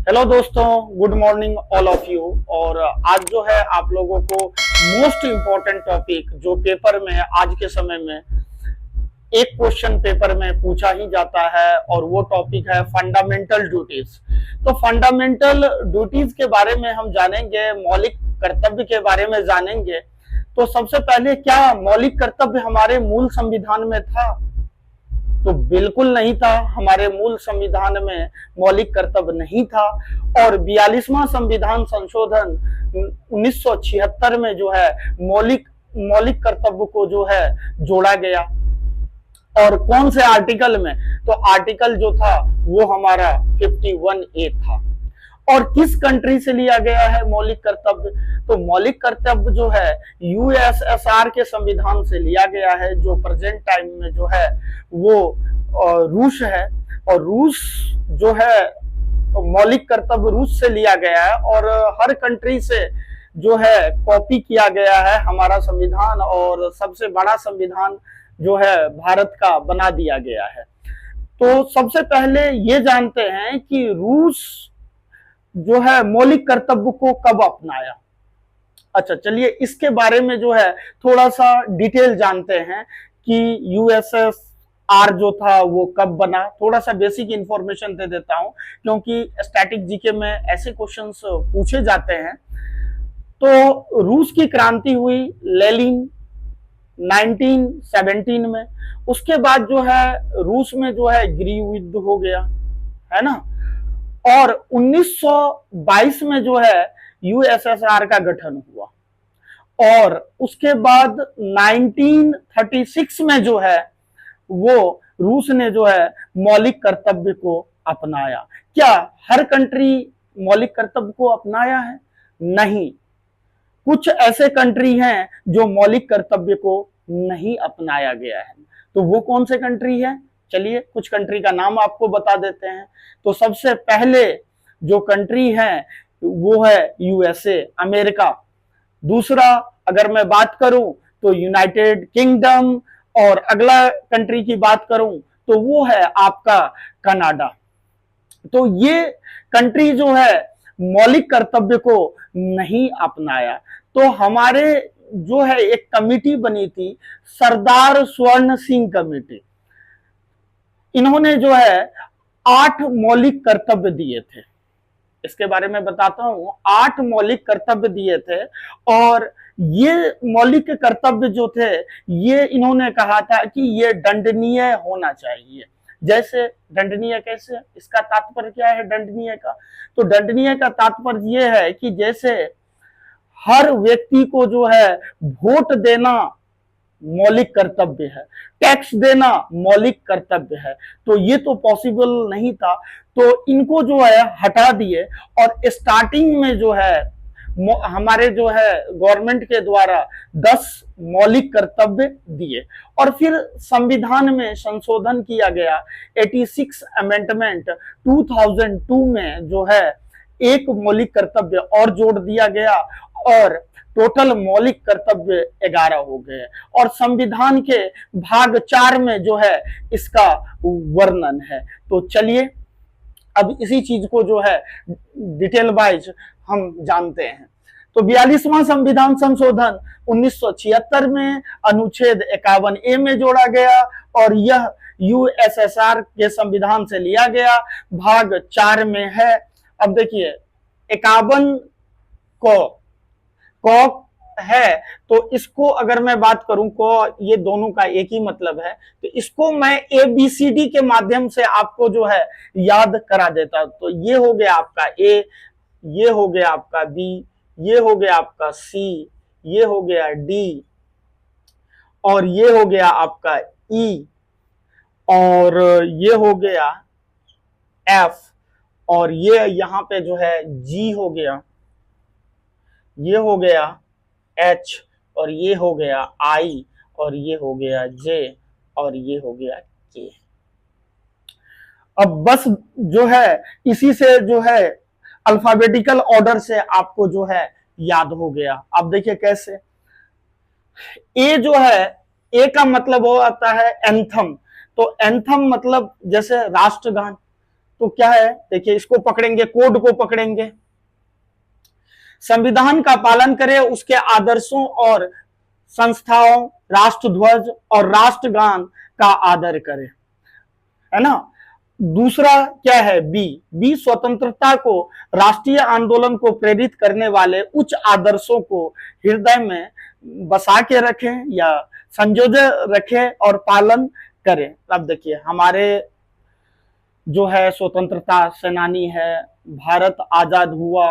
Hello दोस्तों, good morning all of you. और आज जो है आप लोगों को मोस्ट इम्पोर्टेंट टॉपिक जो पेपर में आज के समय में एक क्वेश्चन पेपर में पूछा ही जाता है और वो टॉपिक है फंडामेंटल ड्यूटीज। तो फंडामेंटल ड्यूटीज के बारे में हम जानेंगे, मौलिक कर्तव्य के बारे में जानेंगे। तो सबसे पहले, क्या मौलिक कर्तव्य हमारे मूल संविधान में था? तो बिल्कुल नहीं था। हमारे मूल संविधान में मौलिक कर्तव्य नहीं था। और 42वां संविधान संशोधन 1976 में जो है मौलिक मौलिक कर्तव्य को जो है जोड़ा गया। और कौन से आर्टिकल में? तो आर्टिकल जो था वो हमारा 51A था। और किस कंट्री से लिया गया है मौलिक कर्तव्य? तो मौलिक कर्तव्य जो है यूएसएसआर के संविधान से लिया गया है, जो प्रेजेंट टाइम में जो है वो रूस है। और रूस जो है मौलिक कर्तव्य रूस से लिया गया है और हर कंट्री से जो है कॉपी किया गया है हमारा संविधान। और सबसे बड़ा संविधान जो है भारत का बना दिया गया है। तो सबसे पहले ये जानते हैं कि रूस जो है मौलिक कर्तव्य को कब अपनाया। अच्छा, चलिए इसके बारे में जो है थोड़ा सा डिटेल जानते हैं कि यूएसएसआर जो था वो कब बना। थोड़ा सा बेसिक इंफॉर्मेशन दे देता हूं क्योंकि स्टैटिक जीके में ऐसे क्वेश्चंस पूछे जाते हैं। तो रूस की क्रांति हुई लेनिन 1917 में। उसके बाद जो है रूस में जो है गृह युद्ध हो गया, है ना। और 1922 में जो है यूएसएसआर का गठन हुआ। और उसके बाद 1936 में जो है वो रूस ने जो है मौलिक कर्तव्य को अपनाया। क्या हर कंट्री मौलिक कर्तव्य को अपनाया है? नहीं, कुछ ऐसे कंट्री हैं जो मौलिक कर्तव्य को नहीं अपनाया गया है। तो वो कौन से कंट्री है? चलिए कुछ कंट्री का नाम आपको बता देते हैं। तो सबसे पहले जो कंट्री है वो है यूएसए, अमेरिका। दूसरा अगर मैं बात करूं तो यूनाइटेड किंगडम। और अगला कंट्री की बात करूं तो वो है आपका कनाडा। तो ये कंट्री जो है मौलिक कर्तव्य को नहीं अपनाया। तो हमारे जो है एक कमिटी बनी थी, सरदार स्वर्ण सिंह कमेटी। इन्होंने जो है 8 मौलिक कर्तव्य दिए थे। इसके बारे में बताता हूं। 8 मौलिक कर्तव्य दिए थे और ये मौलिक कर्तव्य जो थे ये इन्होंने कहा था कि ये दंडनीय होना चाहिए। जैसे दंडनीय कैसे? इसका तात्पर्य क्या है दंडनीय का? तो दंडनीय का तात्पर्य ये है कि जैसे हर व्यक्ति को जो है वोट देना मौलिक कर्तव्य है, टैक्स देना मौलिक कर्तव्य है। तो ये तो पॉसिबल नहीं था, तो इनको जो है हटा दिए। और स्टार्टिंग में जो है हमारे जो है गवर्नमेंट के द्वारा 10 मौलिक कर्तव्य दिए। और फिर संविधान में संशोधन किया गया 86 अमेंडमेंट 2002 में जो है एक मौलिक कर्तव्य और जोड़ दिया गया और टोटल मौलिक कर्तव्य 11 हो गए। और संविधान के भाग 4 में जो है इसका वर्णन है। तो चलिए अब इसी चीज को जो है डिटेल वाइज हम जानते हैं। तो 42वां संविधान संशोधन 1976 में अनुच्छेद 51A में जोड़ा गया और यह यूएसएसआर के संविधान से लिया गया, भाग 4 में है। अब देखिए 51 को है, तो इसको अगर मैं बात करूं को, ये दोनों का एक ही मतलब है। तो इसको मैं ABCD के माध्यम से आपको जो है याद करा देता। तो ये हो गया आपका A, ये हो गया आपका B, ये हो गया आपका C, ये हो गया D, और ये हो गया आपका E, और ये हो गया F, और ये यहां पे जो है G हो गया, ये हो गया H, और ये हो गया I, और ये हो गया J, और ये हो गया K। अब बस जो है इसी से जो है अल्फाबेटिकल ऑर्डर से आपको जो है याद हो गया। अब देखिए कैसे। ए जो है, ए का मतलब वो आता है एंथम। तो एंथम मतलब जैसे राष्ट्रगान। तो तो क्या है, देखिए इसको पकड़ेंगे, कोड को पकड़ेंगे। संविधान का पालन करें, उसके आदर्शों और संस्थाओं, राष्ट्रध्वज और राष्ट्रगान का आदर करें, है ना। दूसरा क्या है, बी स्वतंत्रता को, राष्ट्रीय आंदोलन को प्रेरित करने वाले उच्च आदर्शों को हृदय में बसा के रखें या संजोए रखें और पालन करें। अब देखिए हमारे जो है स्वतंत्रता सेनानी है, भारत आजाद हुआ,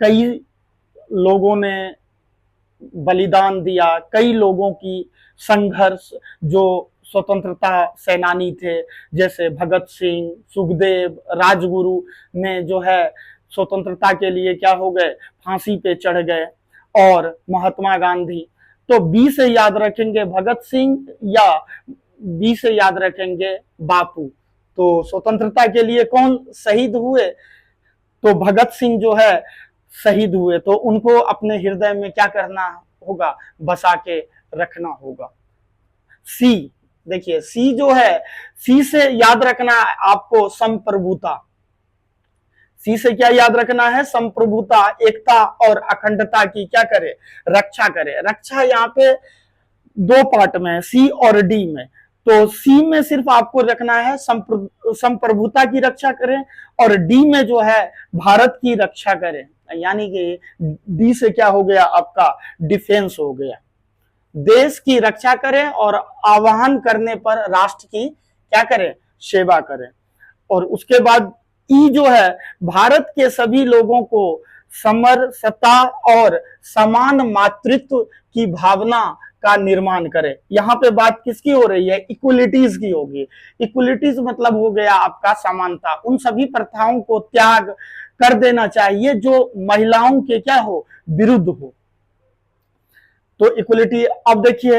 कई लोगों ने बलिदान दिया, कई लोगों की संघर्ष जो स्वतंत्रता सेनानी थे, जैसे भगत सिंह, सुखदेव, राजगुरु ने जो है स्वतंत्रता के लिए क्या हो गए, फांसी पे चढ़ गए, और महात्मा गांधी। तो बी से याद रखेंगे भगत सिंह या बी से याद रखेंगे बापू। तो स्वतंत्रता के लिए कौन शहीद हुए, तो भगत सिंह जो है शहीद हुए, तो उनको अपने हृदय में क्या करना होगा, बसा के रखना होगा। सी, देखिए सी जो है, सी से याद रखना है आपको संप्रभुता। सी से क्या याद रखना है, संप्रभुता, एकता और अखंडता की क्या करे, रक्षा करे। रक्षा यहाँ पे दो पार्ट में है, सी और डी में। तो सी में सिर्फ आपको रखना है संप्रभुता की रक्षा करें, और डी में जो है भारत की रक्षा करें, यानी कि डी से क्या हो गया आपका, डिफेंस हो गया। देश की रक्षा करें और आह्वान करने पर राष्ट्र की क्या करें, सेवा करें। और उसके बाद ई जो है, भारत के सभी लोगों को समरसता और समान मातृत्व की भावना का निर्माण करे। यहाँ पे बात किसकी हो रही है, इक्वलिटीज की होगी। इक्वलिटीज मतलब हो गया आपका समानता, उन सभी प्रथाओं को त्याग कर देना चाहिए जो महिलाओं के क्या हो, विरुद्ध हो। तो इक्वलिटी। अब देखिए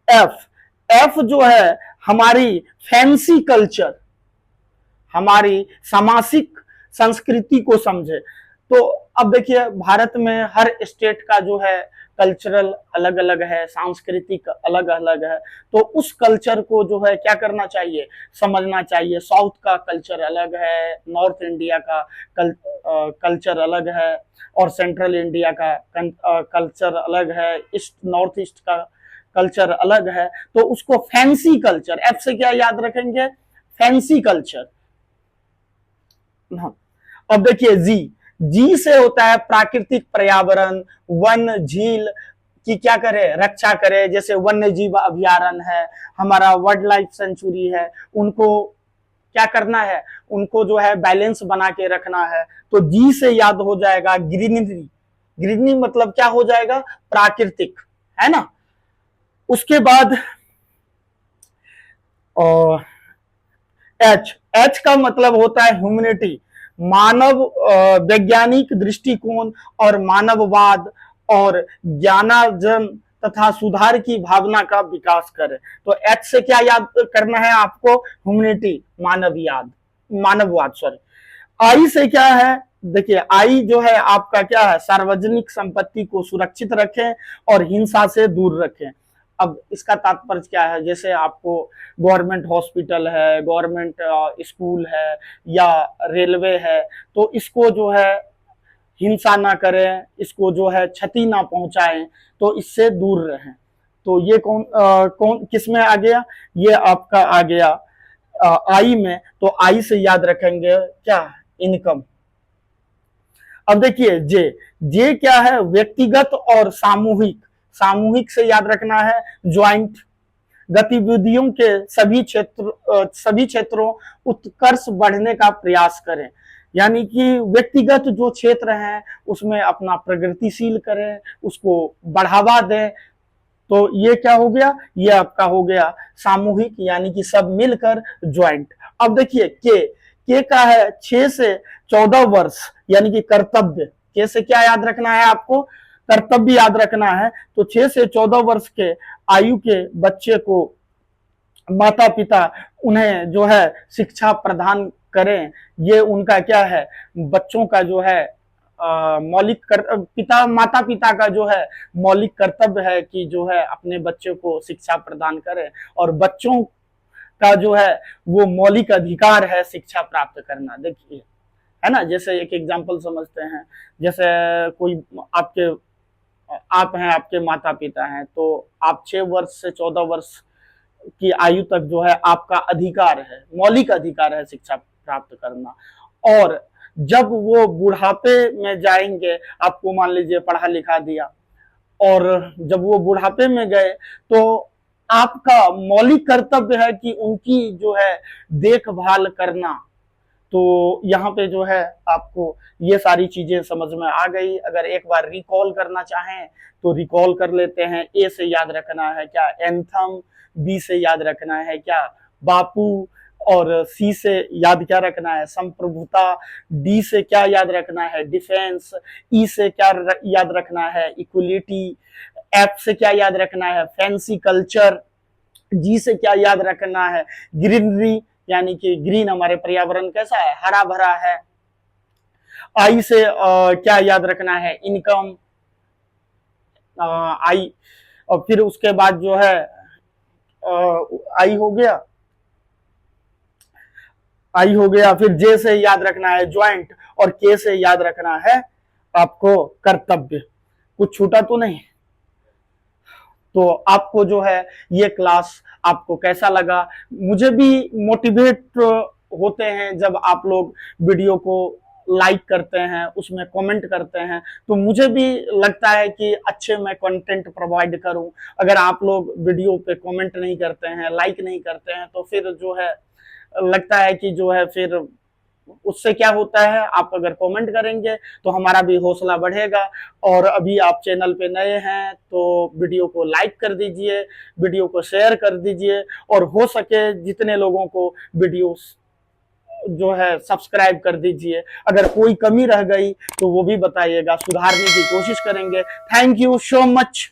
एफ जो है हमारी फैंसी कल्चर, हमारी सामाजिक संस्कृति को समझे। तो अब देखिए भारत में हर स्टेट का जो है कल्चरल अलग अलग है, सांस्कृतिक अलग अलग है, तो उस कल्चर को जो है क्या करना चाहिए, समझना चाहिए। साउथ का कल्चर अलग है, नॉर्थ इंडिया का कल्चर अलग है, और सेंट्रल इंडिया का कल्चर अलग है, ईस्ट नॉर्थ ईस्ट का कल्चर अलग है। तो उसको फैंसी कल्चर, एफ से क्या याद रखेंगे, फैंसी कल्चर। अब देखिए जी से होता है प्राकृतिक पर्यावरण, वन झील की क्या करे, रक्षा करे। जैसे वन्य जीव अभयारण्य है, हमारा वाइल्ड लाइफ सेंचुरी है, उनको क्या करना है, उनको जो है बैलेंस बना के रखना है। तो जी से याद हो जाएगा ग्रीनरी। ग्रीनरी मतलब क्या हो जाएगा, प्राकृतिक, है ना। उसके बाद एच का मतलब होता है ह्यूमैनिटी, मानव वैज्ञानिक दृष्टिकोण और मानववाद और ज्ञानार्जन तथा सुधार की भावना का विकास करे। तो एच से क्या याद करना है आपको, ह्यूमैनिटी, मानववाद सॉरी। आई से क्या है, देखिए आई जो है आपका क्या है, सार्वजनिक संपत्ति को सुरक्षित रखें और हिंसा से दूर रखें। अब इसका तात्पर्य क्या है, जैसे आपको गवर्नमेंट हॉस्पिटल है, गवर्नमेंट स्कूल है या रेलवे है, तो इसको जो है हिंसा ना करें, इसको जो है क्षति ना पहुंचाएं, तो इससे दूर रहें। तो ये कौन किस में आ गया, ये आपका आ गया आई में। तो आई से याद रखेंगे क्या, इनकम। अब देखिए जे क्या है, व्यक्तिगत और सामूहिक। सामूहिक से याद रखना है ज्वाइंट। गतिविधियों के सभी क्षेत्रों उत्कर्ष बढ़ने का प्रयास करें, यानी कि व्यक्तिगत जो क्षेत्र हैं उसमें अपना प्रगतिशील करें, उसको बढ़ावा दें। तो ये क्या हो गया, ये आपका हो गया सामूहिक, यानी कि सब मिलकर ज्वाइंट। अब देखिए के का है 6 से 14 वर्ष, यानी कि कर्तव्य। के से क्या याद रखना है आपको, कर्तव्य याद रखना है। तो 6 से 14 वर्ष के आयु के बच्चे को माता पिता उन्हें जो है शिक्षा प्रदान करें। ये उनका क्या है, बच्चों का जो है माता पिता का जो है मौलिक कर्तव्य है कि जो है अपने बच्चे को शिक्षा प्रदान करें। और बच्चों का जो है वो मौलिक अधिकार है शिक्षा प्राप्त करना। देखिए, है ना, जैसे एक एग्जांपल समझते हैं, जैसे कोई आपके आप हैं, आपके माता पिता हैं, तो आप 6 वर्ष से 14 वर्ष की आयु तक जो है आपका अधिकार है, मौलिक अधिकार है शिक्षा प्राप्त करना। और जब वो बुढ़ापे में जाएंगे, आपको मान लीजिए पढ़ा लिखा दिया, और जब वो बुढ़ापे में गए तो आपका मौलिक कर्तव्य है कि उनकी जो है देखभाल करना। तो यहाँ पे जो है आपको ये सारी चीजें समझ में आ गई। अगर एक बार रिकॉल करना चाहें तो रिकॉल कर लेते हैं। ए से याद रखना है क्या? एंथम। बी से याद रखना है क्या? बापू। और सी से याद क्या रखना है? संप्रभुता। डी से क्या याद रखना है? डिफेंस। ई से क्या याद रखना है? इक्वलिटी। एफ से क्या याद रखना है? Fancy culture. जी से क्या याद रखना है? ग्रीनरी, यानी कि ग्रीन हमारे पर्यावरण कैसा है? हरा भरा है। आई से क्या याद रखना है? इनकम। आई, और फिर उसके बाद जो है आई हो गया, आई हो गया। फिर जे से याद रखना है ज्वाइंट, और के से याद रखना है आपको कर्तव्य। कुछ छूटा तो नहीं? तो आपको जो है ये क्लास आपको कैसा लगा? मुझे भी मोटिवेट होते हैं जब आप लोग वीडियो को लाइक करते हैं, उसमें कमेंट करते हैं, तो मुझे भी लगता है कि अच्छे मैं कंटेंट प्रोवाइड करूं। अगर आप लोग वीडियो पे कमेंट नहीं करते हैं, लाइक नहीं करते हैं, तो फिर जो है लगता है कि जो है फिर उससे क्या होता है, आप अगर कमेंट करेंगे तो हमारा भी हौसला बढ़ेगा। और अभी आप चैनल पे नए हैं तो वीडियो को लाइक कर दीजिए, वीडियो को शेयर कर दीजिए, और हो सके जितने लोगों को वीडियो जो है सब्सक्राइब कर दीजिए। अगर कोई कमी रह गई तो वो भी बताइएगा, सुधारने की कोशिश करेंगे। Thank you so much.